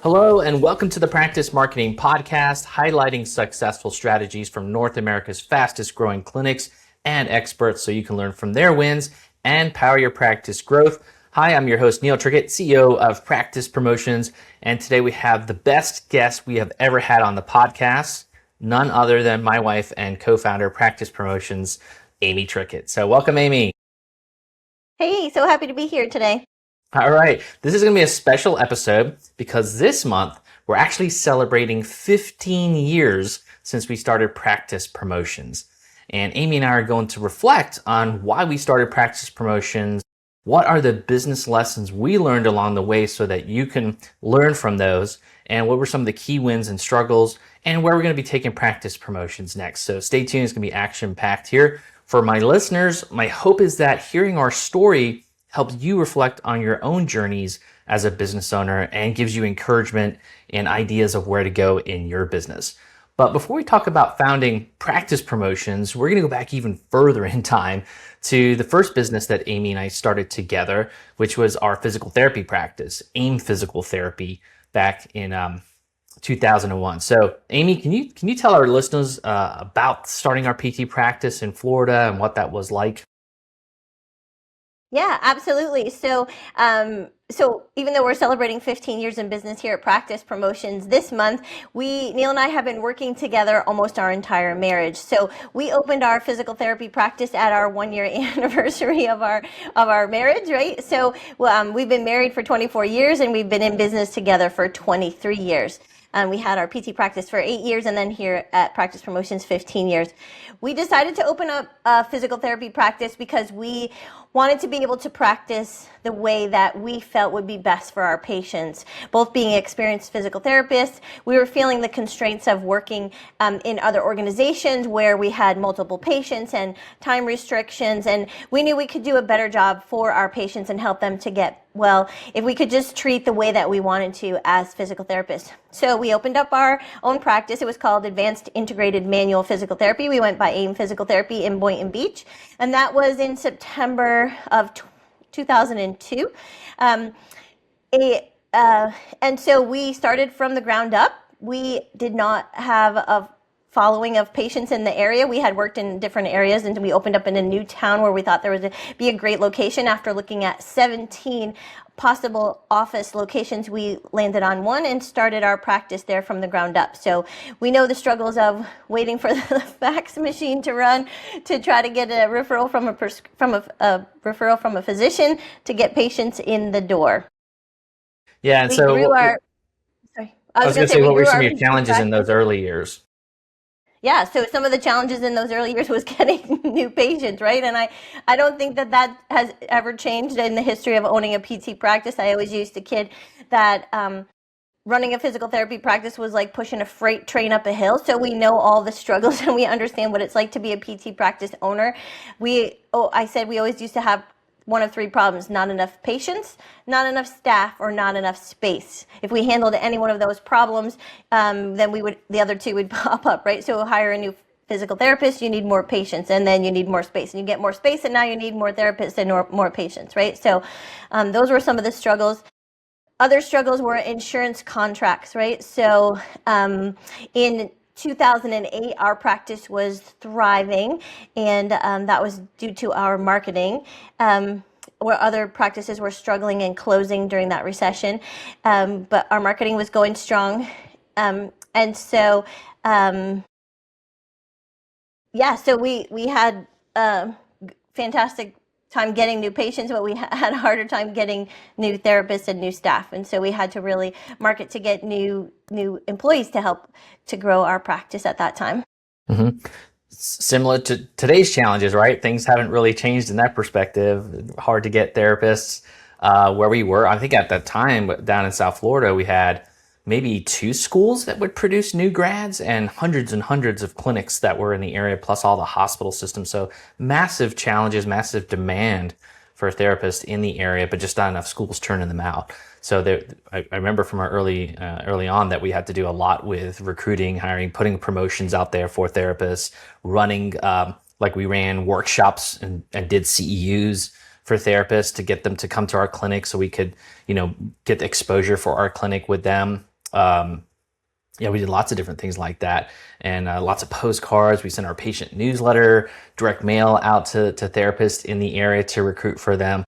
Hello, and welcome to the Practice Marketing Podcast, highlighting successful strategies from North America's fastest growing clinics and experts so you can learn from their wins and power your practice growth. Hi, I'm your host, Neil Trickett, CEO of Practice Promotions, and today we have the best guest we have ever had on the podcast, none other than my wife and co-founder of Practice Promotions, Amy Trickett. So welcome, Amy. Hey, so happy to be here today. All right, this is going to be a special episode because this month we're actually celebrating 15 years since we started Practice Promotions. And Amy and I are going to reflect on why we started Practice Promotions, what are the business lessons we learned along the way so that you can learn from those, and what were some of the key wins and struggles, and where we're going to be taking Practice Promotions next. So stay tuned, it's going to be action-packed here. For my listeners, my hope is that hearing our story helps you reflect on your own journeys as a business owner and gives you encouragement and ideas of where to go in your business. But before we talk about founding Practice Promotions, we're going to go back even further in time to the first business that Amy and I started together, which was our physical therapy practice, AIM Physical Therapy, back in 2001. So Amy, can you tell our listeners about starting our PT practice in Florida and what that was like? Yeah, absolutely. So even though we're celebrating 15 years in business here at Practice Promotions this month, Neil and I have been working together almost our entire marriage. So we opened our physical therapy practice at our 1-year anniversary of our marriage, right? So we've been married for 24 years and we've been in business together for 23 years. We had our PT practice for 8 years, and then here at Practice Promotions, 15 years. We decided to open up a physical therapy practice because we wanted to be able to practice the way that we felt would be best for our patients. Both being experienced physical therapists, we were feeling the constraints of working in other organizations where we had multiple patients and time restrictions, and we knew we could do a better job for our patients and help them to get well if we could just treat the way that we wanted to as physical therapists. So we opened up our own practice. It was called Advanced Integrated Manual Physical Therapy. We went by AIM Physical Therapy in Boynton Beach, and that was in September of 2002. And so we started from the ground up. We did not have a following of patients in the area. We had worked in different areas, and we opened up in a new town where we thought there would be a great location. After looking at 17 possible office locations, we landed on one and started our practice there from the ground up. So we know the struggles of waiting for the fax machine to run to try to get a referral from a physician to get patients in the door. Yeah, and I was going to say, what were some of your challenges in those early years? Yeah, so some of the challenges in those early years was getting new patients, right? And I don't think that has ever changed in the history of owning a PT practice. I always used to kid that running a physical therapy practice was like pushing a freight train up a hill. So we know all the struggles and we understand what it's like to be a PT practice owner. I said we always used to have one of three problems: not enough patients, not enough staff, or not enough space. If we handled any one of those problems, then the other two would pop up, right? So hire a new physical therapist, you need more patients, and then you need more space, and you get more space, and now you need more therapists and more patients, right? So those were some of the struggles. Other struggles were insurance contracts, right? So in 2008, our practice was thriving, and that was due to our marketing, where other practices were struggling and closing during that recession. But our marketing was going strong. So we had a fantastic time getting new patients, but we had a harder time getting new therapists and new staff. And so we had to really market to get new employees to help to grow our practice at that time. Mm-hmm. Similar to today's challenges, right? Things haven't really changed in that perspective. Hard to get therapists where we were. I think at that time down in South Florida, we had maybe 2 schools that would produce new grads and hundreds of clinics that were in the area, plus all the hospital systems. So massive challenges, massive demand for a therapist in the area, but just not enough schools turning them out. So I remember from our early on that we had to do a lot with recruiting, hiring, putting promotions out there for therapists, running, like we ran workshops and did CEUs for therapists to get them to come to our clinic so we could, get the exposure for our clinic with them. Yeah, we did lots of different things like that, and lots of postcards. We sent our patient newsletter, direct mail out to therapists in the area to recruit for them.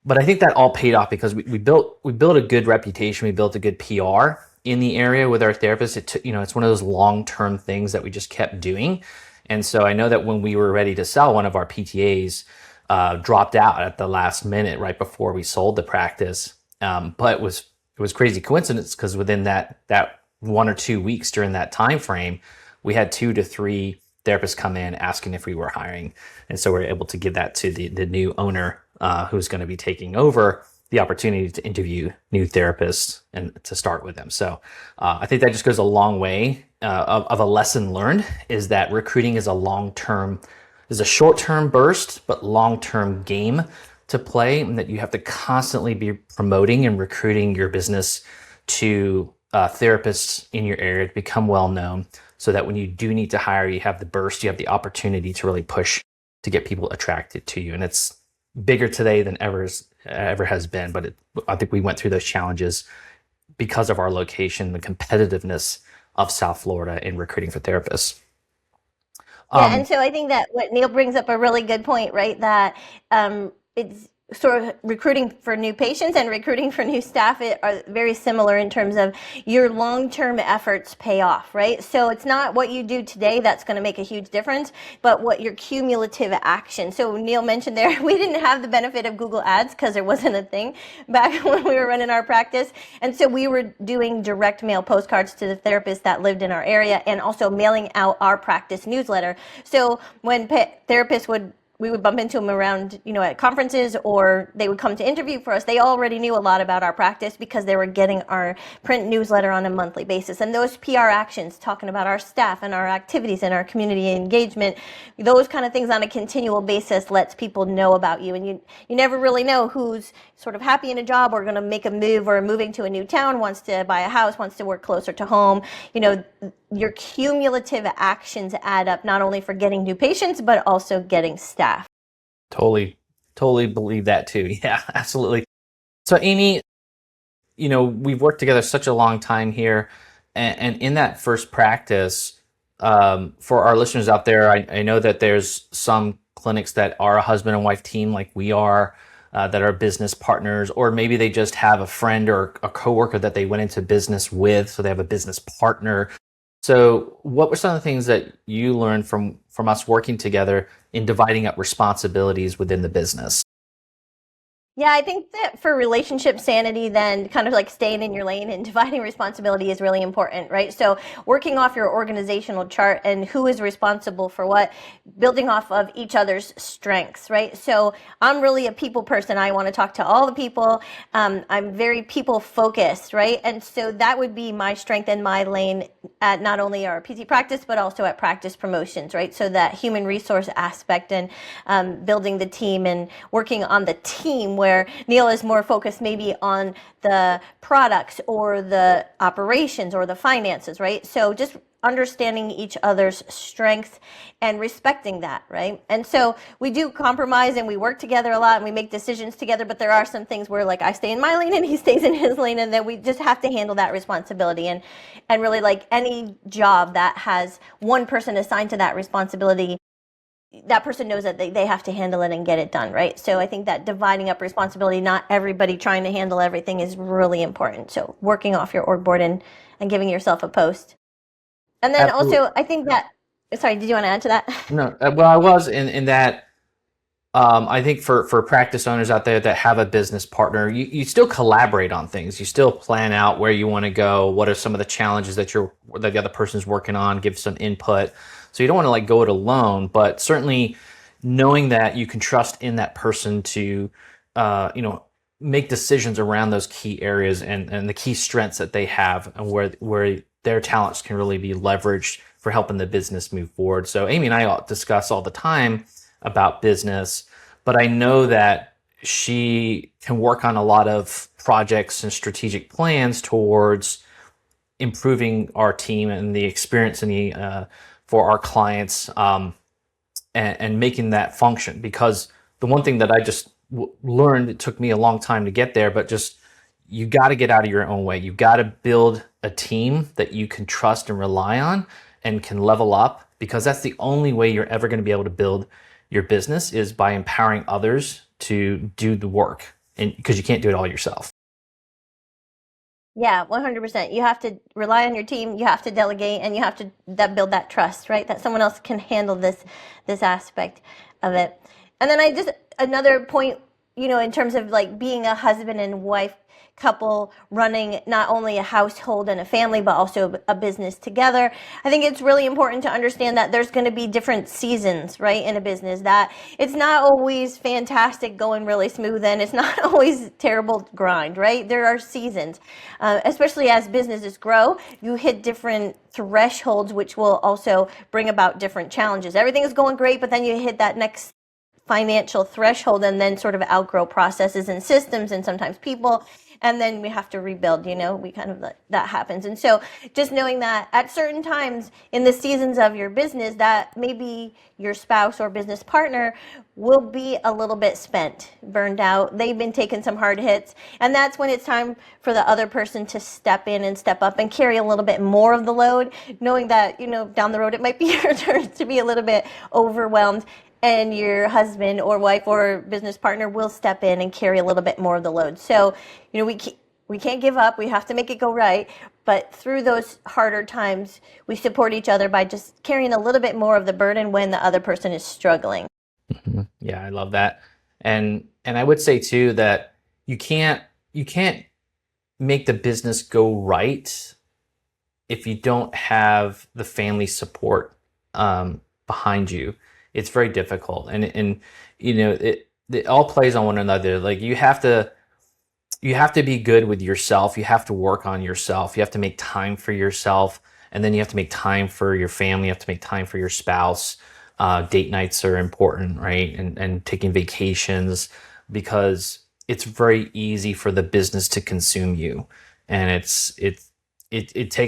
But I think that all paid off because we built a good reputation. We built a good PR in the area with our therapists. It's one of those long-term things that we just kept doing. And so I know that when we were ready to sell, one of our PTAs dropped out at the last minute right before we sold the practice. But it was crazy coincidence because within that 1 or 2 weeks during that time frame, we had 2 to 3 therapists come in asking if we were hiring, and so we're able to give that to the new owner who's going to be taking over the opportunity to interview new therapists and to start with them. So I think that just goes a long way of a lesson learned, is that recruiting is a short-term burst, but long-term game to play, and that you have to constantly be promoting and recruiting your business to therapists in your area to become well known, so that when you do need to hire, you have the burst, you have the opportunity to really push to get people attracted to you. And it's bigger today than ever has been, but I think we went through those challenges because of our location, the competitiveness of South Florida in recruiting for therapists. Yeah, and so I think that what Neil brings up a really good point, right? That it's sort of recruiting for new patients and recruiting for new staff are very similar in terms of your long-term efforts pay off, right? So it's not what you do today that's going to make a huge difference, but what your cumulative action. So Neil mentioned there, we didn't have the benefit of Google Ads because there wasn't a thing back when we were running our practice. And so we were doing direct mail postcards to the therapists that lived in our area, and also mailing out our practice newsletter. So when therapists we would bump into them around, at conferences, or they would come to interview for us. They already knew a lot about our practice because they were getting our print newsletter on a monthly basis. And those PR actions, talking about our staff and our activities and our community engagement, those kind of things on a continual basis lets people know about you. And you never really know who's sort of happy in a job or going to make a move, or moving to a new town, wants to buy a house, wants to work closer to home. Your cumulative actions add up, not only for getting new patients, but also getting staff. Totally believe that too. Yeah, absolutely. So Amy, we've worked together such a long time here, and in that first practice, for our listeners out there, I know that there's some clinics that are a husband and wife team like we are, that are business partners, or maybe they just have a friend or a coworker that they went into business with, so they have a business partner. So what were some of the things that you learned from us working together in dividing up responsibilities within the business? Yeah, I think that for relationship sanity, then kind of like staying in your lane and dividing responsibility is really important, right? So working off your organizational chart and who is responsible for what, building off of each other's strengths, right? So I'm really a people person. I want to talk to all the people. I'm very people focused, right? And so that would be my strength and my lane at not only our PT practice, but also at practice promotions, right? So that human resource aspect and building the team and working on the team, where Neil is more focused maybe on the products or the operations or the finances, right? So just understanding each other's strengths and respecting that, right? And so we do compromise and we work together a lot and we make decisions together, but there are some things where like I stay in my lane and he stays in his lane, and then we just have to handle that responsibility. And really, like any job that has one person assigned to that responsibility, that person knows that they have to handle it and get it done, right? So I think that dividing up responsibility, not everybody trying to handle everything, is really important. So working off your org board and giving yourself a post. And then Absolutely. also, I think that, sorry, did you want to add to that? No, well, I was in that. I think for practice owners out there that have a business partner, you still collaborate on things. You still plan out where you want to go. What are some of the challenges that the other person's working on? Give some input. So you don't want to like go it alone, but certainly knowing that you can trust in that person to, make decisions around those key areas and the key strengths that they have, and where their talents can really be leveraged for helping the business move forward. So Amy and I discuss all the time about business, but I know that she can work on a lot of projects and strategic plans towards improving our team and the experience and for our clients, and making that function. Because the one thing that I just learned, it took me a long time to get there, but just you got to get out of your own way. You got to build a team that you can trust and rely on and can level up, because that's the only way you're ever going to be able to build your business, is by empowering others to do the work, and because you can't do it all yourself. Yeah, 100%. You have to rely on your team, you have to delegate, and you have to build that trust, right? That someone else can handle this aspect of it. And then another point, in terms of like being a husband and wife couple running not only a household and a family, but also a business together. I think it's really important to understand that there's going to be different seasons, right, in a business, that it's not always fantastic going really smooth, and it's not always terrible grind, right? There are seasons, especially as businesses grow, you hit different thresholds, which will also bring about different challenges. Everything is going great, but then you hit that next financial threshold and then sort of outgrow processes and systems and sometimes people, and then we have to rebuild, we kind of that happens. And so just knowing that at certain times in the seasons of your business, that maybe your spouse or business partner will be a little bit spent, burned out, they've been taking some hard hits, and that's when it's time for the other person to step in and step up and carry a little bit more of the load, knowing that, down the road it might be your turn to be a little bit overwhelmed, and your husband or wife or business partner will step in and carry a little bit more of the load. So, we can't give up. We have to make it go right. But through those harder times, we support each other by just carrying a little bit more of the burden when the other person is struggling. Mm-hmm. Yeah, I love that. And I would say too that you can't make the business go right if you don't have the family support behind you. It's very difficult, and it all plays on one another. Like you have to be good with yourself. You have to work on yourself. You have to make time for yourself, and then you have to make time for your family. You have to make time for your spouse. Date nights are important, right? And taking vacations, because it's very easy for the business to consume you, and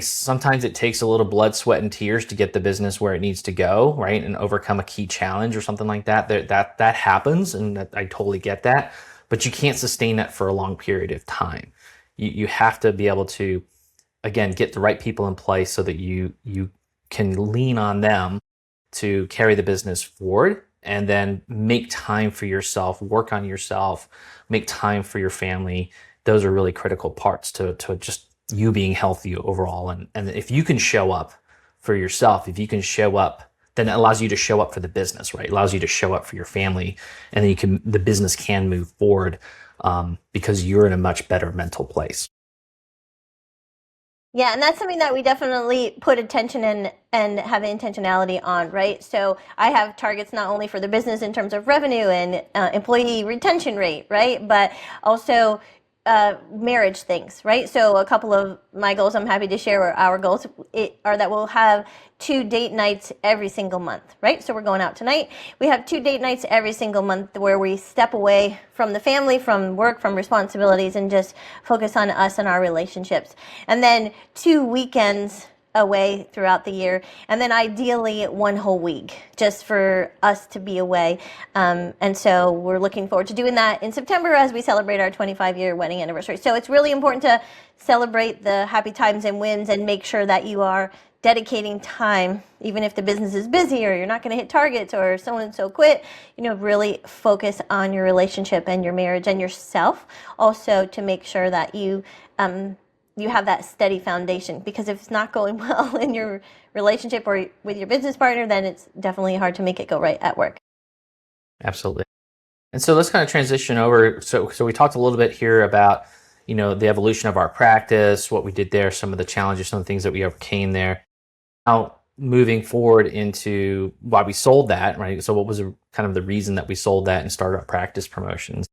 sometimes it takes a little blood, sweat, and tears to get the business where it needs to go, right? And overcome a key challenge or something like that. That happens, and I totally get that. But you can't sustain that for a long period of time. You have to be able to, again, get the right people in place so that you can lean on them to carry the business forward, and then make time for yourself, work on yourself, make time for your family. Those are really critical parts to just you being healthy overall. And if you can show up for yourself, if you can show up, then it allows you to show up for the business, right? It allows you to show up for your family, and then the business can move forward because you're in a much better mental place. Yeah, and that's something that we definitely put attention in and have intentionality on, right? So I have targets not only for the business in terms of revenue and employee retention rate, right? But also marriage things, right? So a couple of my goals I'm happy to share, or our goals, are that we'll have 2 date nights every single month, right? So we're going out tonight. We have 2 date nights every single month where we step away from the family, from work, from responsibilities, and just focus on us and our relationships. And then 2 weekends away throughout the year, and then ideally 1 whole week just for us to be away. And so we're looking forward to doing that in September as we celebrate our 25-year wedding anniversary. So it's really important to celebrate the happy times and wins, and make sure that you are dedicating time, even if the business is busy or you're not going to hit targets or so and so quit, really focus on your relationship and your marriage and yourself also, to make sure that you have that steady foundation. Because if it's not going well in your relationship or with your business partner, then it's definitely hard to make it go right at work. Absolutely. And so let's kind of transition over. So we talked a little bit here about, the evolution of our practice, what we did there, some of the challenges, some of the things that we overcame there. Now moving forward into why we sold that, right? So what was kind of the reason that we sold that and started our practice promotions?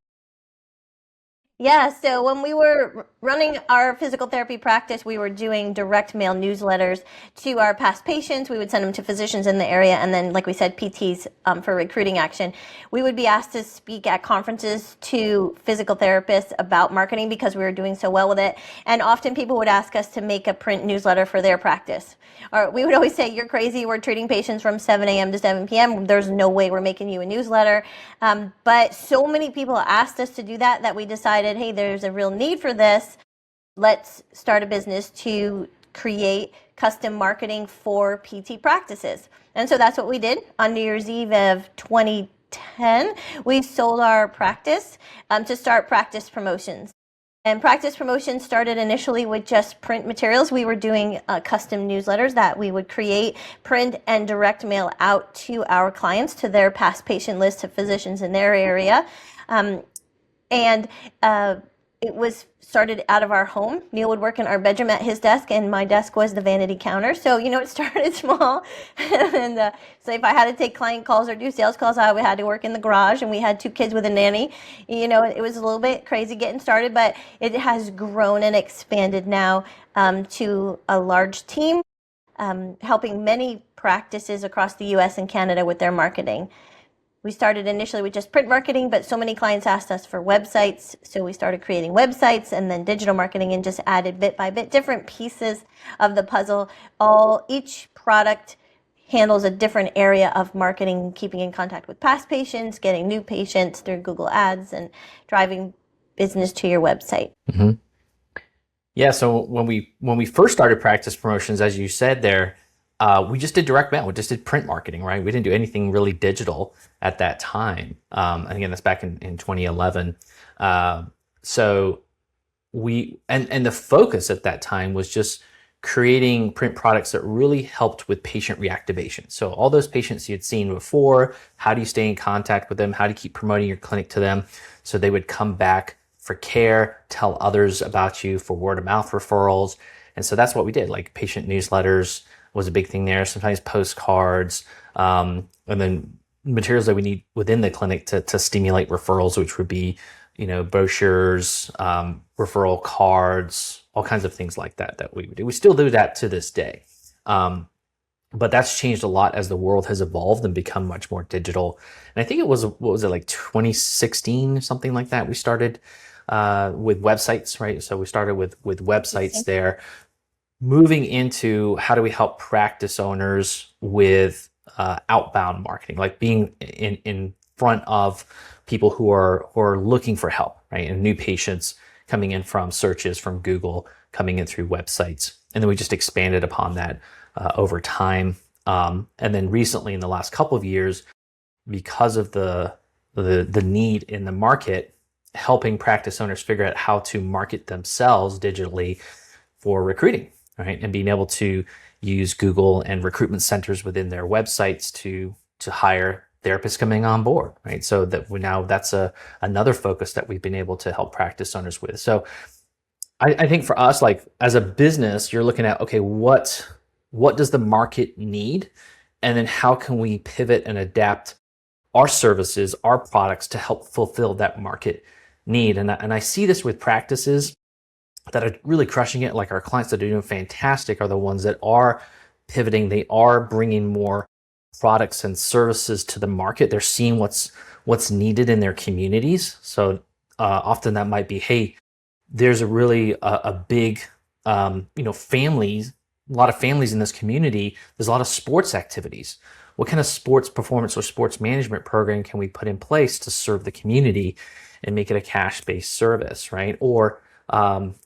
Yeah, so when we were running our physical therapy practice, we were doing direct mail newsletters to our past patients. We would send them to physicians in the area, and then, like we said, PTs for recruiting action. We would be asked to speak at conferences to physical therapists about marketing because we were doing so well with it. And often people would ask us to make a print newsletter for their practice. Or we would always say, "You're crazy. We're treating patients from 7 a.m. to 7 p.m. There's no way we're making you a newsletter." But so many people asked us to do that we decided, hey, there's a real need for this. let's start a business to create custom marketing for PT practices. And so that's what we did on New Year's Eve of 2010. We sold our practice to start Practice Promotions. And Practice Promotions started initially with just print materials. We were doing custom newsletters that we would create, print, and direct mail out to our clients, to their past patient list of physicians in their area. And it was started out of our home. Neil would work in our bedroom at his desk, and my desk was the vanity counter. So, it started small. And so if I had to take client calls or do sales calls, I had to work in the garage, and we had 2 kids with a nanny. It was a little bit crazy getting started, but it has grown and expanded now to a large team, helping many practices across the US and Canada with their marketing. We started initially with just print marketing, but so many clients asked us for websites. So we started creating websites and then digital marketing, and just added bit by bit different pieces of the puzzle. Each product handles a different area of marketing, keeping in contact with past patients, getting new patients through Google Ads, and driving business to your website. Mm-hmm. Yeah. So when we first started Practice Promotions, as you said there, we just did direct mail. We just did print marketing, right? We didn't do anything really digital at that time. And again, that's back in 2011. So and the focus at that time was just creating print products that really helped with patient reactivation. So all those patients you had seen before, how do you stay in contact with them? How do you keep promoting your clinic to them so they would come back for care, tell others about you for word of mouth referrals? And so that's what we did, like patient newsletters was a big thing there, sometimes postcards, and then materials that we need within the clinic to stimulate referrals, which would be, brochures, referral cards, all kinds of things like that we would do. We still do that to this day. But that's changed a lot as the world has evolved and become much more digital. And I think it was, like 2016 or something like that. We started with websites, right? So we started with websites there. Moving into how do we help practice owners with outbound marketing, like being in front of people who are looking for help, right? And new patients coming in from searches from Google, coming in through websites. And then we just expanded upon that over time. And then recently in the last couple of years, because of the need in the market, helping practice owners figure out how to market themselves digitally for recruiting. Right, and being able to use Google and recruitment centers within their websites to hire therapists coming on board, right? So that that's another focus that we've been able to help practice owners with. So I think for us, like as a business, you're looking at, okay, what does the market need? And then how can we pivot and adapt our services, our products to help fulfill that market need? And I see this with practices that are really crushing it, like our clients that are doing fantastic are the ones that are pivoting. They are bringing more products and services to the market. They're seeing what's needed in their communities. So often that might be, hey, there's a really a big, families, a lot of families in this community. There's a lot of sports activities. What kind of sports performance or sports management program can we put in place to serve the community and make it a cash-based service, right? Or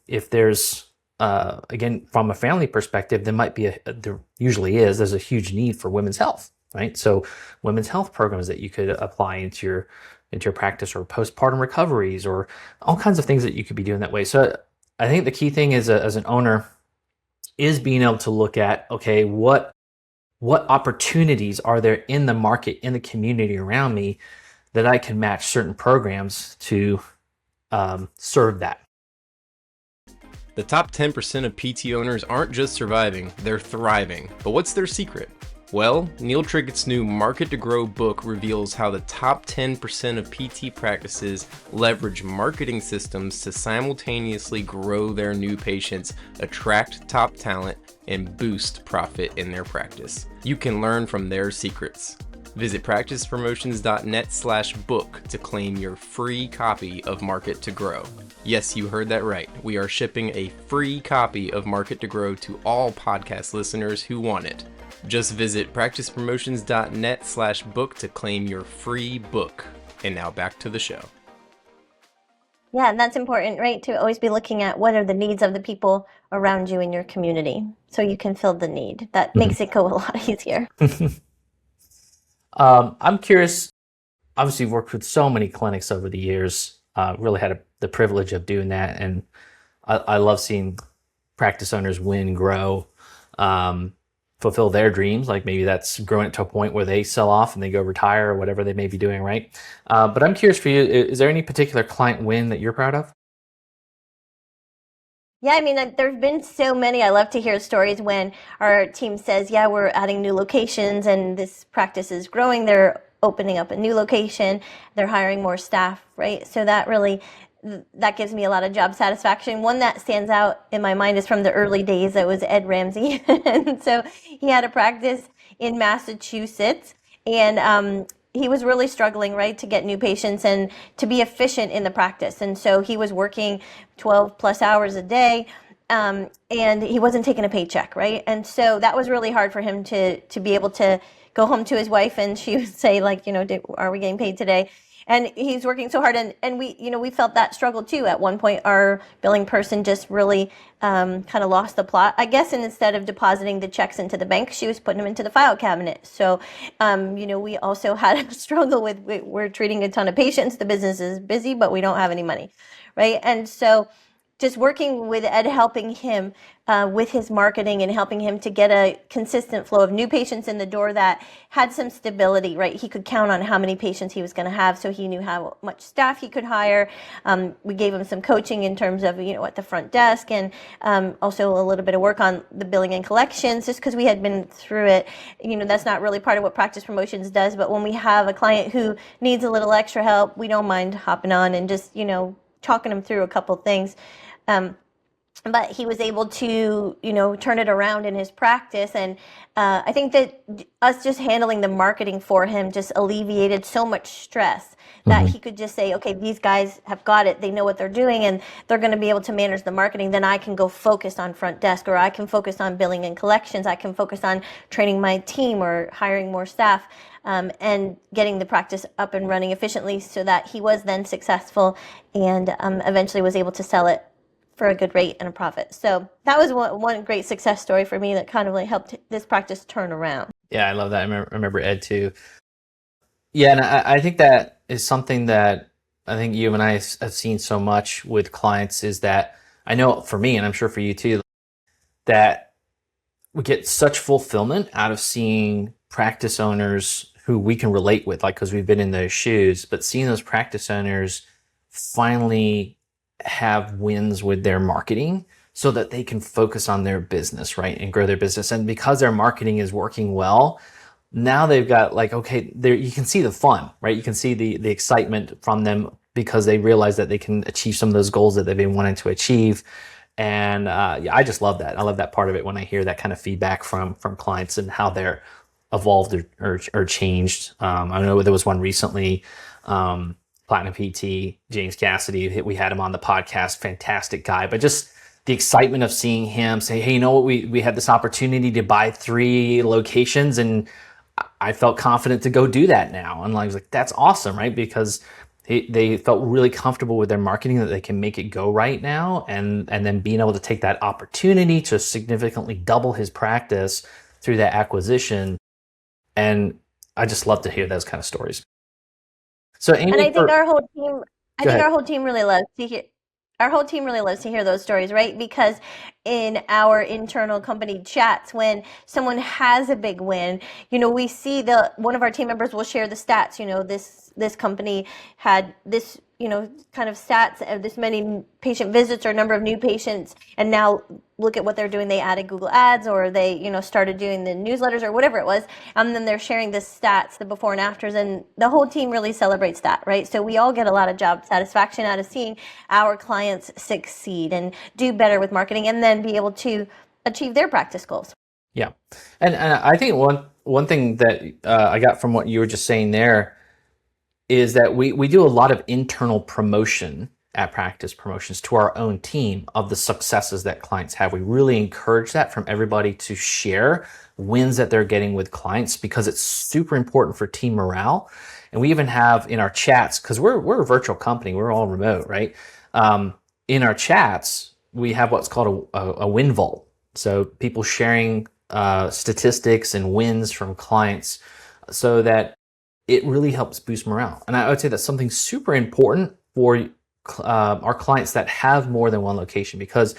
if there's, again, from a family perspective, there usually there's a huge need for women's health, right? So women's health programs that you could apply into your practice, or postpartum recoveries, or all kinds of things that you could be doing that way. So I think the key thing is, as an owner, is being able to look at, okay, what opportunities are there in the market, in the community around me, that I can match certain programs to serve that. The top 10% of PT owners aren't just surviving, they're thriving. But what's their secret? Well, Neil Trickett's new Market to Grow book reveals how the top 10% of PT practices leverage marketing systems to simultaneously grow their new patients, attract top talent, and boost profit in their practice. You can learn from their secrets. Visit practicepromotions.net/book to claim your free copy of Market to Grow. Yes, you heard that right. We are shipping a free copy of Market to Grow to all podcast listeners who want it. Just visit practicepromotions.net/book to claim your free book. And now back to the show. Yeah, and that's important, right? To always be looking at what are the needs of the people around you in your community so you can fill the need. That makes it go a lot easier. I'm curious. Obviously, you've worked with so many clinics over the years. Really had the privilege of doing that, and I love seeing practice owners win, grow, um, fulfill their dreams. Like maybe that's growing it to a point where they sell off and they go retire or whatever they may be doing, right? But I'm curious for you, is there any particular client win that you're proud of? Yeah, I mean, there's been so many. I love to hear stories when our team says, yeah, we're adding new locations and this practice is growing. They're opening up a new location. They're hiring more staff, right? So that gives me a lot of job satisfaction. One that stands out in my mind is from the early days. It was Ed Ramsey. And so he had a practice in Massachusetts, and he was really struggling, right, to get new patients and to be efficient in the practice. And so he was working 12 plus hours a day, and he wasn't taking a paycheck, right? And so that was really hard for him to be able to go home to his wife and she would say, like, are we getting paid today? And he's working so hard, and we felt that struggle too. At one point, our billing person just really kind of lost the plot, I guess, and instead of depositing the checks into the bank, she was putting them into the file cabinet. So, we also had a struggle with, we're treating a ton of patients, the business is busy, but we don't have any money, right? And so just working with Ed, helping him with his marketing and helping him to get a consistent flow of new patients in the door that had some stability, right? He could count on how many patients he was going to have, so he knew how much staff he could hire. We gave him some coaching in terms of, at the front desk, and also a little bit of work on the billing and collections, just because we had been through it. That's not really part of what Practice Promotions does, but when we have a client who needs a little extra help, we don't mind hopping on and just, talking them through a couple things. But he was able to, turn it around in his practice. And I think that us just handling the marketing for him just alleviated so much stress that he could just say, okay, these guys have got it. They know what they're doing and they're going to be able to manage the marketing. Then I can go focus on front desk, or I can focus on billing and collections. I can focus on training my team or hiring more staff. And getting the practice up and running efficiently, so that he was then successful and eventually was able to sell it for a good rate and a profit. So that was one great success story for me that kind of like helped this practice turn around. Yeah, I love that. I remember Ed too. Yeah, and I think that is something that I think you and I have seen so much with clients, is that I know for me, and I'm sure for you too, that we get such fulfillment out of seeing practice owners who we can relate with, like, because we've been in those shoes, but seeing those practice owners finally have wins with their marketing so that they can focus on their business, right, and grow their business. And because their marketing is working well, now they've got, like, okay, there, you can see the fun, right? You can see the excitement from them because they realize that they can achieve some of those goals that they've been wanting to achieve. And yeah, I just love that. I love that part of it when I hear that kind of feedback from clients and how they're evolved or changed. I know there was one recently, Platinum PT, James Cassidy. We had him on the podcast. Fantastic guy, but just the excitement of seeing him say, "Hey, you know what? We had this opportunity to buy 3 locations, and I felt confident to go do that now." And I was like, "That's awesome, right?" Because they felt really comfortable with their marketing, that they can make it go right now, and then being able to take that opportunity to significantly double his practice through that acquisition. And I just love to hear those kind of stories. So Amy, And I think go ahead. our whole team really loves to hear. Our whole team really loves to hear those stories, right? Because in our internal company chats, when someone has a big win, we see one of our team members will share the stats. This company had this, kind of stats of this many patient visits or number of new patients, and now look at what they're doing. They added Google Ads, or they, started doing the newsletters or whatever it was, and then they're sharing the stats, the before and afters, and the whole team really celebrates that, right? So we all get a lot of job satisfaction out of seeing our clients succeed and do better with marketing, and then be able to achieve their practice goals. Yeah, and I think one thing that I got from what you were just saying there is that we do a lot of internal promotion at Practice Promotions to our own team of the successes that clients have. We really encourage that from everybody to share wins that they're getting with clients, because it's super important for team morale. And we even have in our chats, because we're a virtual company, we're all remote, right? In our chats, we have what's called a win vault. So people sharing statistics and wins from clients so that it really helps boost morale. And I would say that's something super important for our clients that have more than one location, because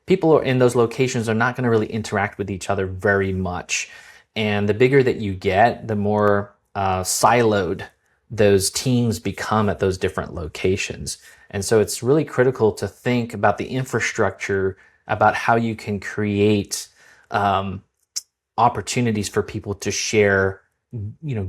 people in those locations are not going to really interact with each other very much. And the bigger that you get, the more siloed those teams become at those different locations. And so it's really critical to think about the infrastructure, about how you can create opportunities for people to share,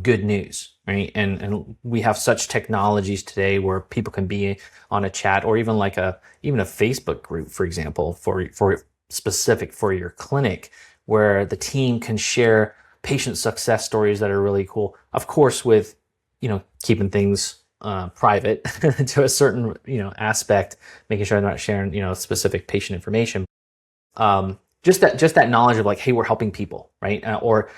good news, right? And we have such technologies today where people can be on a chat, or even like even a Facebook group, for example, for specific for your clinic, where the team can share patient success stories that are really cool. Of course, with keeping things private to a certain aspect, making sure they're not sharing specific patient information. Just that knowledge of like, hey, we're helping people, right? Or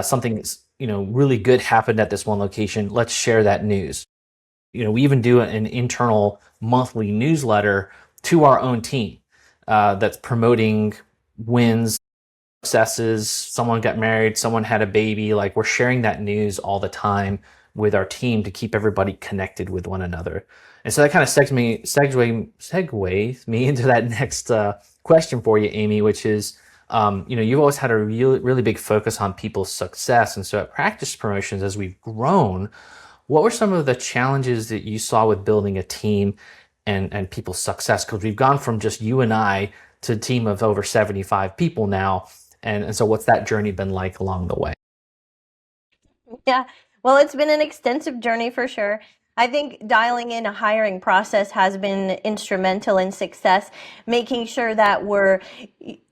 something really good happened at this one location. Let's share that news. We even do an internal monthly newsletter to our own team that's promoting wins, successes. Someone got married, someone had a baby. Like, we're sharing that news all the time with our team to keep everybody connected with one another. And so that kind of segues me into that next question for you, Amy, which is, you've always had a really big focus on people's success. And so at Practice Promotions, as we've grown, what were some of the challenges that you saw with building a team and people's success? Because we've gone from just you and I to a team of over 75 people now. And so what's that journey been like along the way? Yeah, well, it's been an extensive journey for sure. I think dialing in a hiring process has been instrumental in success, making sure that we're,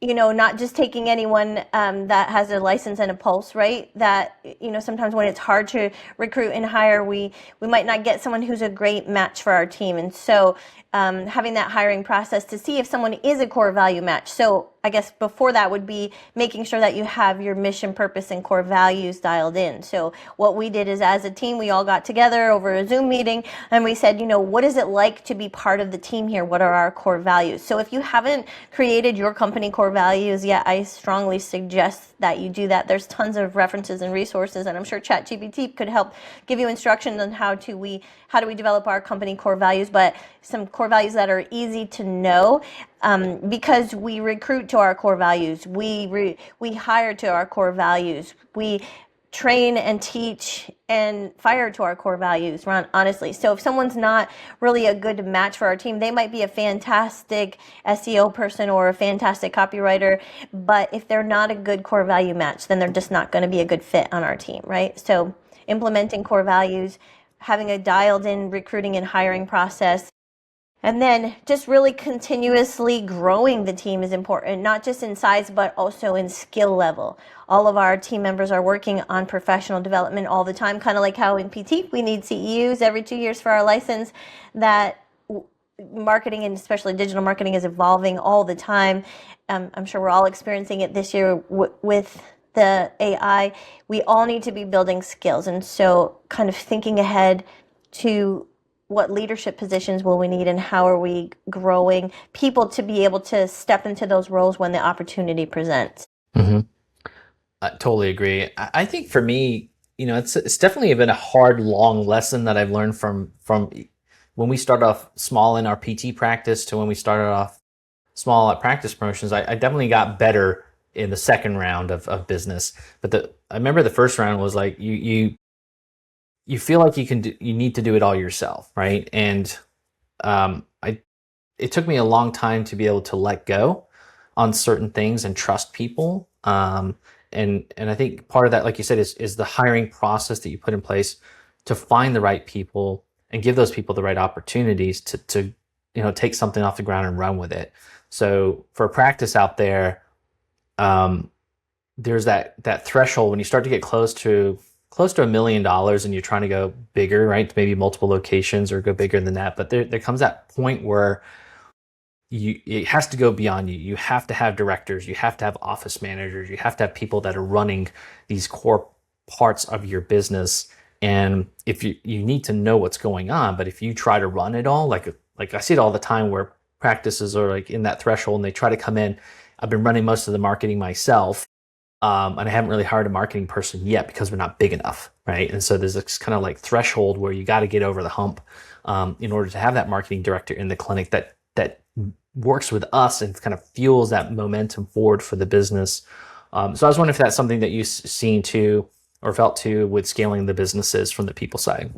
not just taking anyone that has a license and a pulse, right? That, sometimes when it's hard to recruit and hire, we might not get someone who's a great match for our team. And so having that hiring process to see if someone is a core value match. So I guess before that would be making sure that you have your mission, purpose, and core values dialed in. So what we did is, as a team, we all got together over a Zoom meeting and we said, what is it like to be part of the team here? What are our core values? So if you haven't created your company core values yet, I strongly suggest that you do that. There's tons of references and resources, and I'm sure ChatGPT could help give you instructions on how do we develop our company core values, but some core values that are easy to know. Because we recruit to our core values, we hire to our core values, we train and teach and fire to our core values, honestly. So if someone's not really a good match for our team, they might be a fantastic SEO person or a fantastic copywriter, but if they're not a good core value match, then they're just not going to be a good fit on our team, right? So implementing core values, having a dialed in recruiting and hiring process, and then just really continuously growing the team is important, not just in size, but also in skill level. All of our team members are working on professional development all the time, kind of like how in PT we need CEUs every 2 years for our license. That marketing, and especially digital marketing, is evolving all the time. I'm sure we're all experiencing it this year with the AI. We all need to be building skills. And so kind of thinking ahead to what leadership positions will we need and how are we growing people to be able to step into those roles when the opportunity presents. Mm-hmm. I totally agree. I think for me, it's definitely been a hard, long lesson that I've learned from when we started off small in our PT practice to when we started off small at Practice Promotions. I definitely got better in the second round of business. But I remember the first round was like you feel like you need to do it all yourself, right? And it took me a long time to be able to let go on certain things and trust people. And I think part of that, like you said, is the hiring process that you put in place to find the right people and give those people the right opportunities to take something off the ground and run with it. So for a practice out there, there's that threshold when you start to get close to $1 million and you're trying to go bigger, right? Maybe multiple locations or go bigger than that. But there comes that point where it has to go beyond you. You have to have directors, you have to have office managers, you have to have people that are running these core parts of your business. And if you need to know what's going on, but if you try to run it all, like like I see it all the time where practices are like in that threshold and they try to come in. I've been running most of the marketing myself. And I haven't really hired a marketing person yet because we're not big enough, right? And so there's this kind of like threshold where you got to get over the hump in order to have that marketing director in the clinic that works with us and kind of fuels that momentum forward for the business. So I was wondering if that's something that you've seen too or felt too with scaling the businesses from the people side.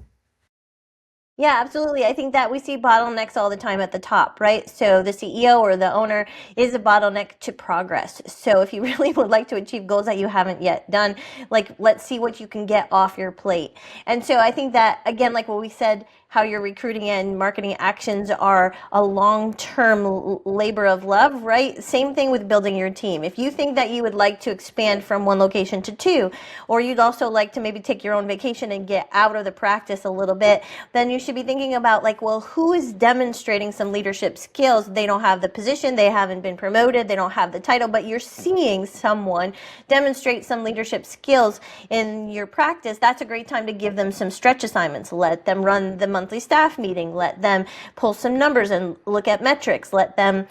Yeah, absolutely. I think that we see bottlenecks all the time at the top, right? So the CEO or the owner is a bottleneck to progress. So if you really would like to achieve goals that you haven't yet done, like let's see what you can get off your plate. And so I think that, again, like what we said, how your recruiting and marketing actions are a long-term labor of love, right? Same thing with building your team. If you think that you would like to expand from one location to two, or you'd also like to maybe take your own vacation and get out of the practice a little bit, then you should be thinking about like, well, who is demonstrating some leadership skills? They don't have the position, they haven't been promoted, they don't have the title, but you're seeing someone demonstrate some leadership skills in your practice. That's a great time to give them some stretch assignments. Let them run the monthly staff meeting, let them pull some numbers and look at metrics, let them,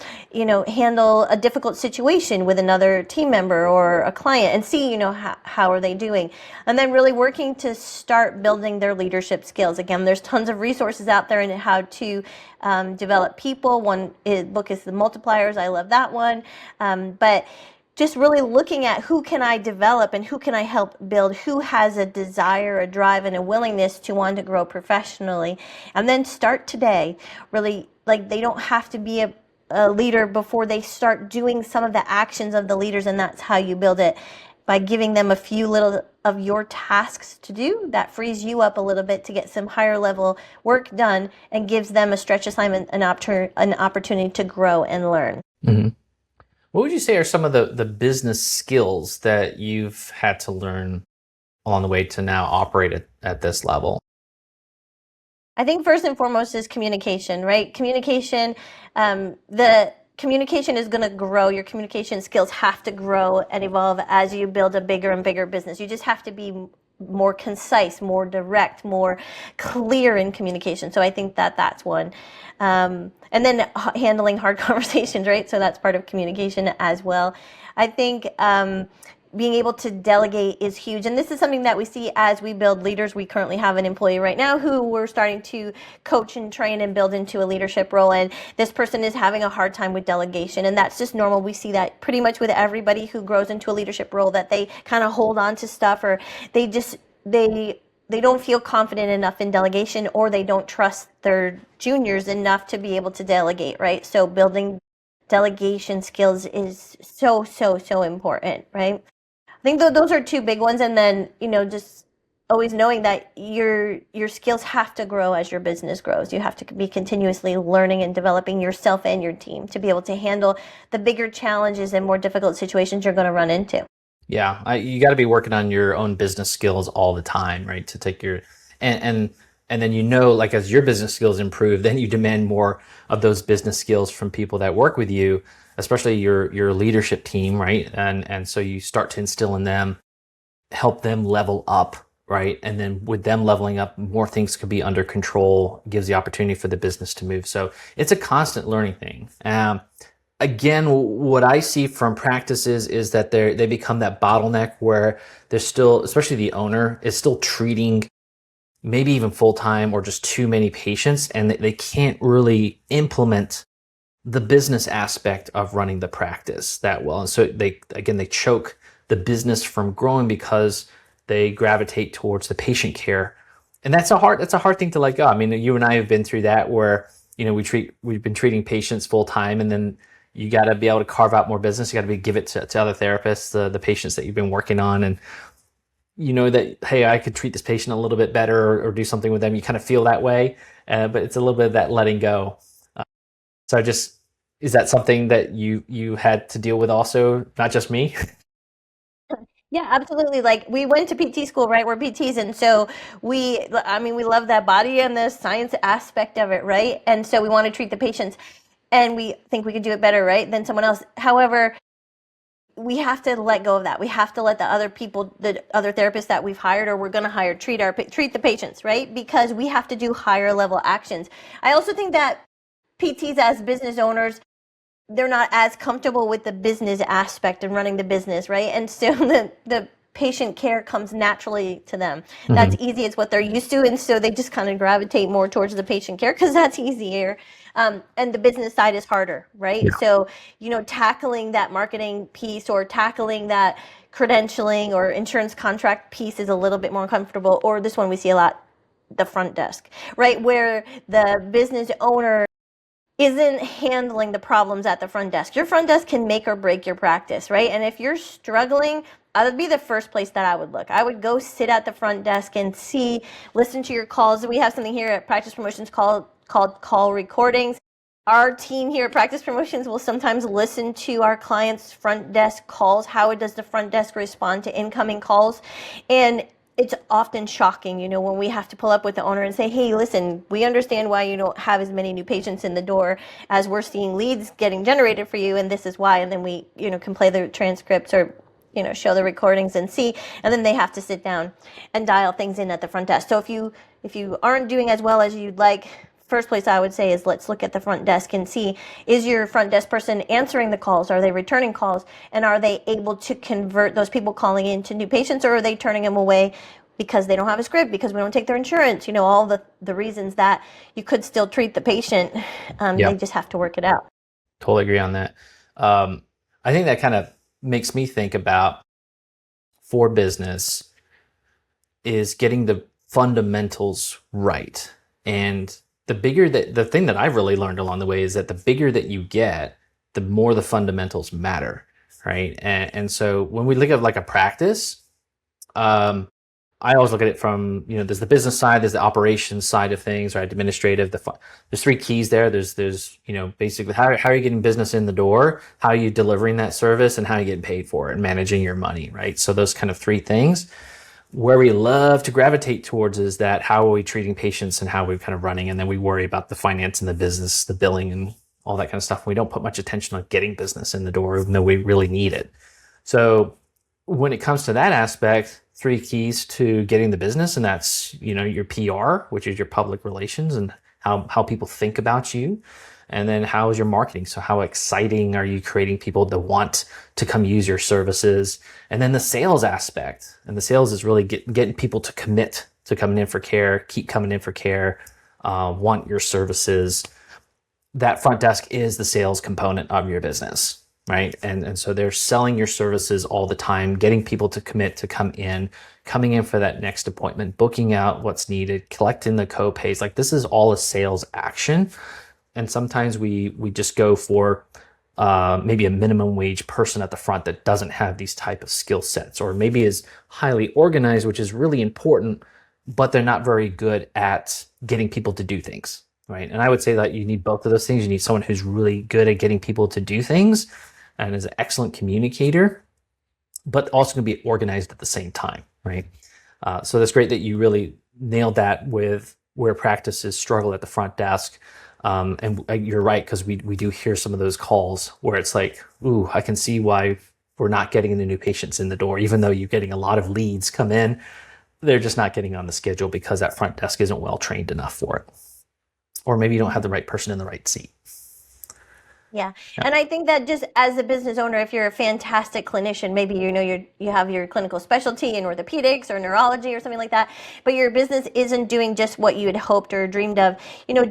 handle a difficult situation with another team member or a client and see, how are they doing? And then really working to start building their leadership skills. Again, there's tons of resources out there in how to develop people. One book is The Multipliers. I love that one. But just really looking at who can I develop and who can I help build, who has a desire, a drive, and a willingness to want to grow professionally. And then start today. Really, like they don't have to be a leader before they start doing some of the actions of the leaders, and that's how you build it. By giving them a few little of your tasks to do, that frees you up a little bit to get some higher level work done and gives them a stretch assignment, an opportunity to grow and learn. Mm-hmm. What would you say are some of the business skills that you've had to learn along the way to now operate at this level? I think first and foremost is communication, right? Communication, the communication is going to grow. Your communication skills have to grow and evolve as you build a bigger and bigger business. You just have to be more concise, more direct, more clear in communication. So I think that's one. And then handling hard conversations, right? So that's part of communication as well. I think being able to delegate is huge. And this is something that we see as we build leaders. We currently have an employee right now who we're starting to coach and train and build into a leadership role. And this person is having a hard time with delegation. And that's just normal. We see that pretty much with everybody who grows into a leadership role, that they kind of hold on to stuff, or they don't feel confident enough in delegation, or they don't trust their juniors enough to be able to delegate, right? So building delegation skills is so, so, so important, right? I think those are two big ones. And then, just always knowing that your skills have to grow as your business grows. You have to be continuously learning and developing yourself and your team to be able to handle the bigger challenges and more difficult situations you're going to run into. Yeah, you got to be working on your own business skills all the time, right? To take your and then like as your business skills improve, then you demand more of those business skills from people that work with you, especially your leadership team, right? And so you start to instill in them, help them level up, right? And then with them leveling up, more things could be under control, gives the opportunity for the business to move. So it's a constant learning thing. Again, what I see from practices is that they become that bottleneck where they're still, especially the owner, is still treating maybe even full-time or just too many patients, and they can't really implement the business aspect of running the practice that well. And so they choke the business from growing because they gravitate towards the patient care. And that's a hard thing to let go. I mean, you and I have been through that where, we've been treating patients full-time, and then you got to be able to carve out more business. You got to give it to other therapists, the patients that you've been working on. And that, hey, I could treat this patient a little bit better or do something with them. You kind of feel that way, but it's a little bit of that letting go. Is that something that you had to deal with also, not just me? Yeah, absolutely. Like we went to PT school, right? We're PTs. And so we love that body and the science aspect of it, right? And so we want to treat the patients and we think we could do it better, right, than someone else. However, we have to let go of that. We have to let the other people, the other therapists that we've hired or we're going to hire, treat the patients, right? Because we have to do higher level actions. I also think that PTs as business owners, they're not as comfortable with the business aspect and running the business, right? And so the patient care comes naturally to them. That's easy. It's what they're used to. And so they just kind of gravitate more towards the patient care because that's easier. And the business side is harder, right? Yeah. So, tackling that marketing piece or tackling that credentialing or insurance contract piece is a little bit more uncomfortable. Or this one we see a lot, the front desk, right? Where the business owner isn't handling the problems at the front desk. Your front desk can make or break your practice, right? And if you're struggling, that would be the first place that I would look. I would go sit at the front desk and listen to your calls. We have something here at Practice Promotions called call recordings. Our team here at Practice Promotions will sometimes listen to our clients' front desk calls. How does the front desk respond to incoming calls? And it's often shocking, when we have to pull up with the owner and say, hey, listen, we understand why you don't have as many new patients in the door as we're seeing leads getting generated for you, and this is why. And then we, can play the transcripts or, show the recordings and see, and then they have to sit down and dial things in at the front desk. So if you aren't doing as well as you'd like, first place I would say is let's look at the front desk and see, is your front desk person answering the calls? Are they returning calls? And are they able to convert those people calling in to new patients, or are they turning them away because they don't have a script, because we don't take their insurance, all the reasons that you could still treat the patient. They just have to work it out. Totally agree on that. I think that kind of makes me think about, for business, is getting the fundamentals right. And the thing that I've really learned along the way is that the bigger that you get, the more the fundamentals matter, right? And so when we look at like a practice, I always look at it from, there's the business side, there's the operations side of things, right? Administrative. There's three keys there. There's basically how are you getting business in the door, how are you delivering that service, and how are you getting paid for it, and managing your money, right? So those kind of three things. Where we love to gravitate towards is that how are we treating patients and how are we kind of running, and then we worry about the finance and the business, the billing and all that kind of stuff. We don't put much attention on getting business in the door, even though we really need it. So when it comes to that aspect, three keys to getting the business, and that's, your PR, which is your public relations and how people think about you. And then how is your marketing? So how exciting are you creating people to want to come use your services? And then the sales aspect. And the sales is really getting people to commit to coming in for care, keep coming in for care, want your services. That front desk is the sales component of your business, right? And so they're selling your services all the time, getting people to commit to coming in for that next appointment, booking out what's needed, collecting the co-pays. Like, this is all a sales action. And sometimes we just go for maybe a minimum wage person at the front that doesn't have these type of skill sets, or maybe is highly organized, which is really important, but they're not very good at getting people to do things, right? And I would say that you need both of those things. You need someone who's really good at getting people to do things and is an excellent communicator, but also going to be organized at the same time, right? So that's great that you really nailed that with where practices struggle at the front desk. And you're right, because we do hear some of those calls where it's like, ooh, I can see why we're not getting the new patients in the door, even though you're getting a lot of leads come in. They're just not getting on the schedule because that front desk isn't well trained enough for it. Or maybe you don't have the right person in the right seat. Yeah. And I think that just as a business owner, if you're a fantastic clinician, maybe you have your clinical specialty in orthopedics or neurology or something like that, but your business isn't doing just what you had hoped or dreamed of,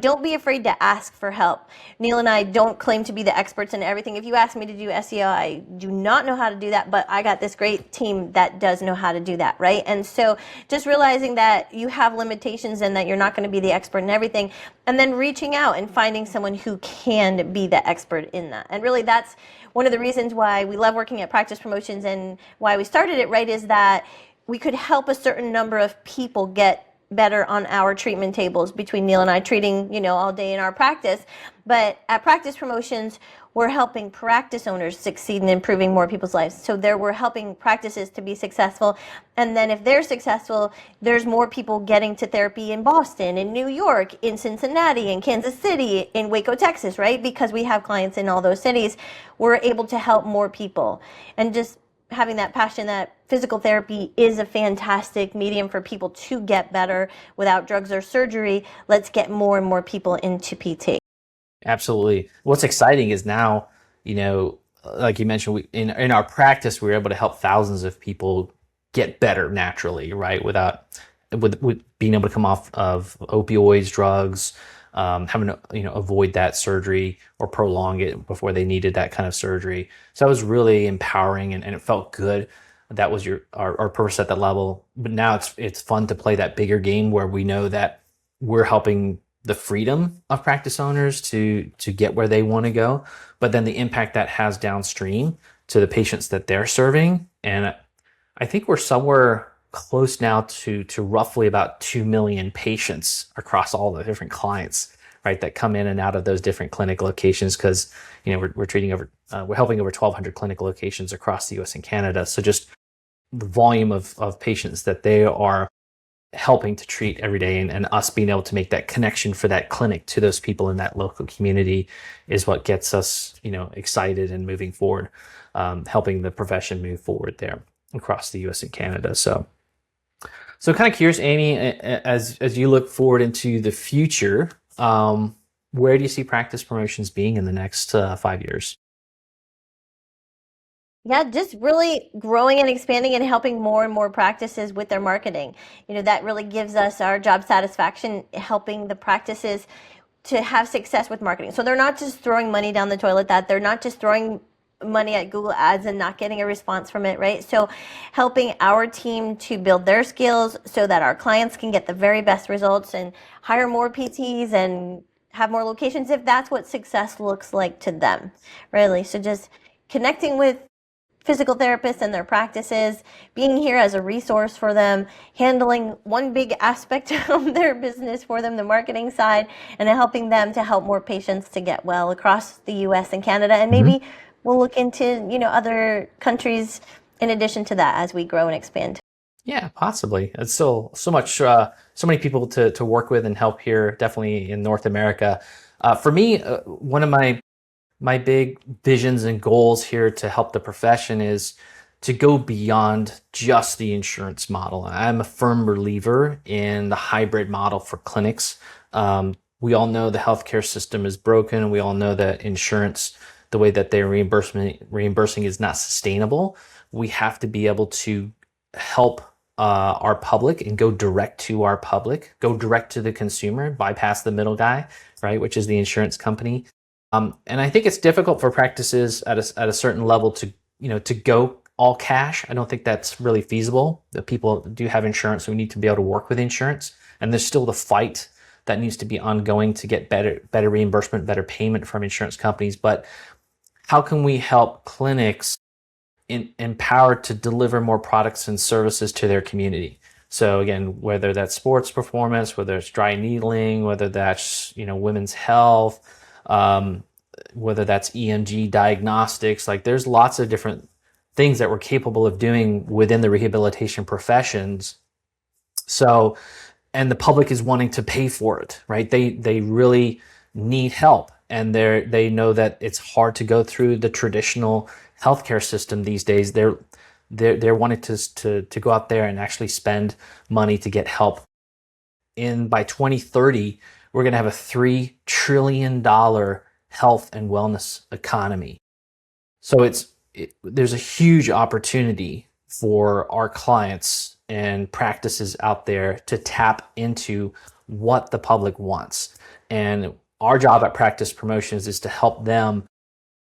don't be afraid to ask for help. Neil and I don't claim to be the experts in everything. If you ask me to do SEO, I do not know how to do that, but I got this great team that does know how to do that, right? And so just realizing that you have limitations and that you're not going to be the expert in everything, and then reaching out and finding someone who can be the expert in that. And really, that's one of the reasons why we love working at Practice Promotions and why we started it, right, is that we could help a certain number of people get better on our treatment tables between Neil and I treating, all day in our practice. But at Practice Promotions, we're helping practice owners succeed in improving more people's lives. So we're helping practices to be successful. And then if they're successful, there's more people getting to therapy in Boston, in New York, in Cincinnati, in Kansas City, in Waco, Texas, right? Because we have clients in all those cities, we're able to help more people. And just having that passion that physical therapy is a fantastic medium for people to get better without drugs or surgery. Let's get more and more people into PT. Absolutely. What's exciting is now, like you mentioned, in our practice, we were able to help thousands of people get better naturally, right? With being able to come off of opioids, drugs, having to avoid that surgery or prolong it before they needed that kind of surgery. So that was really empowering, and it felt good. That was our purpose at that level. But now it's fun to play that bigger game where we know that we're helping the freedom of practice owners to get where they want to go, but then the impact that has downstream to the patients that they're serving. And I think we're somewhere close now to roughly about 2 million patients across all the different clients, right, that come in and out of those different clinic locations, because we're treating we're helping over 1,200 clinic locations across the U.S. and Canada. So just the volume of patients that they are helping to treat every day, and us being able to make that connection for that clinic to those people in that local community is what gets us excited and moving forward, helping the profession move forward there across the US and Canada. So kind of curious, Amy, as you look forward into the future, where do you see practice promotions being in the next 5 years? Yeah, just really growing and expanding and helping more and more practices with their marketing. That really gives us our job satisfaction, helping the practices to have success with marketing. So they're not just throwing money down the toilet, that they're not just throwing money at Google Ads and not getting a response from it, right? So helping our team to build their skills so that our clients can get the very best results and hire more PTs and have more locations, if that's what success looks like to them, really. So just connecting with physical therapists and their practices, being here as a resource for them, handling one big aspect of their business for them, the marketing side, and helping them to help more patients to get well across the US and Canada. And maybe we'll look into, other countries in addition to that as we grow and expand. Yeah, possibly. It's still so many people to work with and help here, definitely in North America. For me, one of my big visions and goals here to help the profession is to go beyond just the insurance model. I'm a firm believer in the hybrid model for clinics. We all know the healthcare system is broken, and we all know that insurance, the way that they're reimbursing is not sustainable. We have to be able to help our public and go direct to our public, go direct to the consumer, bypass the middle guy, right, which is the insurance company. And I think it's difficult for practices at a certain level to go all cash. I don't think that's really feasible. The people do have insurance, so we need to be able to work with insurance. And there's still the fight that needs to be ongoing to get better reimbursement, better payment from insurance companies. But how can we help clinics empowered to deliver more products and services to their community? So again, whether that's sports performance, whether it's dry needling, whether that's women's health, whether that's EMG diagnostics, like there's lots of different things that we're capable of doing within the rehabilitation professions. So, and the public is wanting to pay for it, right? They really need help, and they know that it's hard to go through the traditional healthcare system these days. They're wanting to go out there and actually spend money to get help. By 2030, we're going to have a $3 trillion health and wellness economy. So there's a huge opportunity for our clients and practices out there to tap into what the public wants. And our job at Practice Promotions is to help them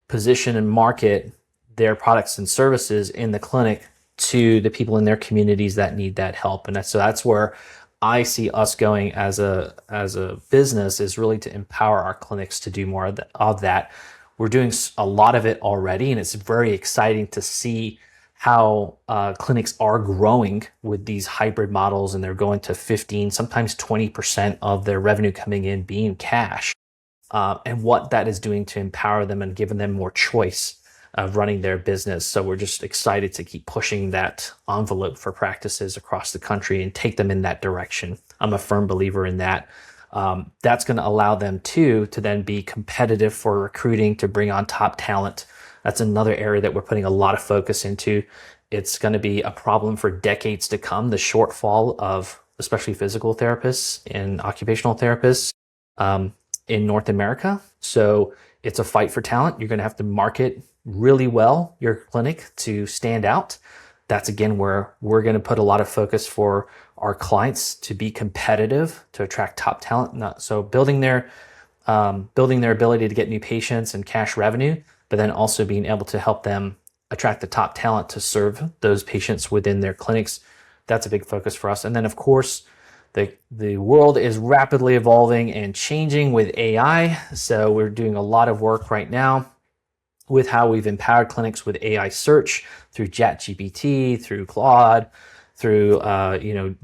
position and market their products and services in the clinic to the people in their communities that need that help. And that's where I see us going as a business, is really to empower our clinics to do more of that. We're doing a lot of it already, and it's very exciting to see how clinics are growing with these hybrid models, and they're going to 15, sometimes 20% of their revenue coming in being cash, and what that is doing to empower them and giving them more choice of running their business. So we're just excited to keep pushing that envelope for practices across the country and take them in that direction. I'm a firm believer in that. That's going to allow them to then be competitive for recruiting, to bring on top talent. That's another area that we're putting a lot of focus into. It's going to be a problem for decades to come, the shortfall of especially physical therapists and occupational therapists. in North America. So it's a fight for talent. You're going to have to market really well your clinic to stand out. That's again where we're going to put a lot of focus for our clients to be competitive, to attract top talent. So building their ability to get new patients and cash revenue, but then also being able to help them attract the top talent to serve those patients within their clinics. That's a big focus for us. And then of course, the world is rapidly evolving and changing with AI. So we're doing a lot of work right now with how we've empowered clinics with AI search through ChatGPT, through Claude, through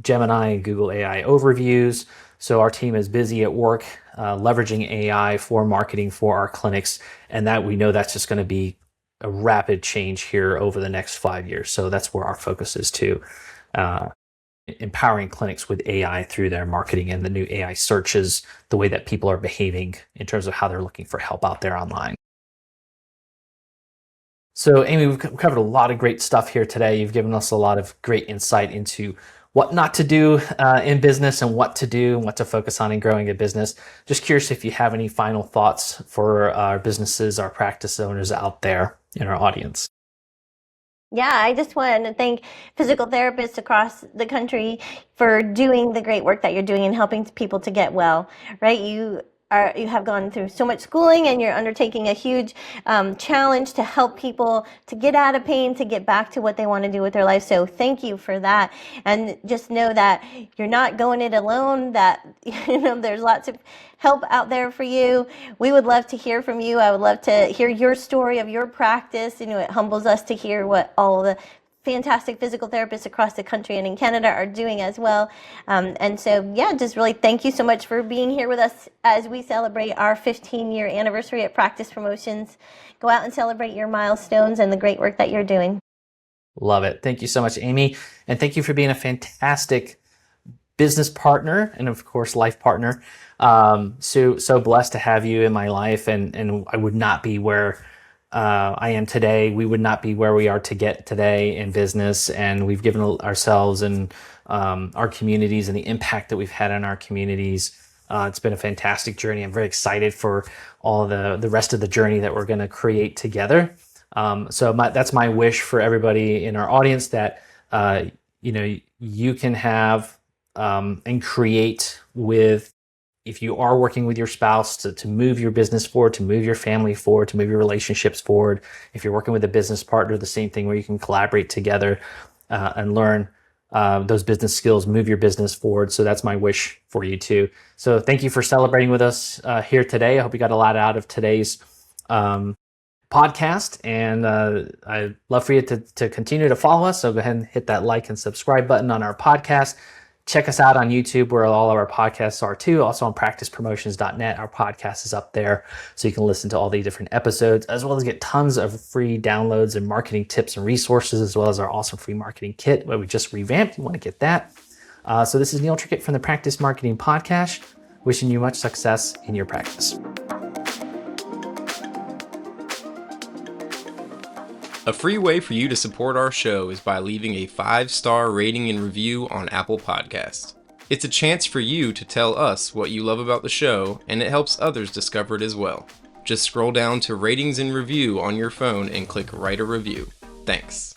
Gemini and Google AI overviews. So our team is busy at work leveraging AI for marketing for our clinics, and that we know that's just going to be a rapid change here over the next 5 years. So that's where our focus is too. Empowering clinics with AI through their marketing and the new AI searches, the way that people are behaving in terms of how they're looking for help out there online. So Amy, we've covered a lot of great stuff here today. You've given us a lot of great insight into what not to do in business and what to do and what to focus on in growing a business. Just curious if you have any final thoughts for our businesses, our practice owners out there in our audience. Yeah, I just want to thank physical therapists across the country for doing the great work that you're doing and helping people to get well, right? You have gone through so much schooling, and you're undertaking a huge challenge to help people to get out of pain, to get back to what they want to do with their life. So thank you for that. And just know that you're not going it alone, that there's lots of help out there for you. We would love to hear from you. I would love to hear your story of your practice. It humbles us to hear what all the fantastic physical therapists across the country and in Canada are doing as well. And so, yeah, just really thank you so much for being here with us as we celebrate our 15-year anniversary at Practice Promotions. Go out and celebrate your milestones and the great work that you're doing. Love it. Thank you so much, Amy. And thank you for being a fantastic business partner and, of course, life partner. So blessed to have you in my life. And I would not be where I am today. We would not be where we are to get today in business, and we've given ourselves and our communities and the impact that we've had on our communities. It's been a fantastic journey. I'm very excited for all the rest of the journey that we're going to create together. So that's my wish for everybody in our audience, that you can have and create with. If you are working with your spouse to move your business forward, to move your family forward, to move your relationships forward. If you're working with a business partner, the same thing, where you can collaborate together and learn those business skills, move your business forward. So that's my wish for you too. So thank you for celebrating with us here today. I hope you got a lot out of today's podcast, and I'd love for you to continue to follow us. So go ahead and hit that like and subscribe button on our podcast. Check us out on YouTube, where all of our podcasts are too. Also on practicepromotions.net, our podcast is up there, so you can listen to all the different episodes, as well as get tons of free downloads and marketing tips and resources, as well as our awesome free marketing kit, where we just revamped. You want to get that. So this is Neil Trickett from the Practice Marketing Podcast, wishing you much success in your practice. A free way for you to support our show is by leaving a 5-star rating and review on Apple Podcasts. It's a chance for you to tell us what you love about the show, and it helps others discover it as well. Just scroll down to ratings and review on your phone and click write a review. Thanks.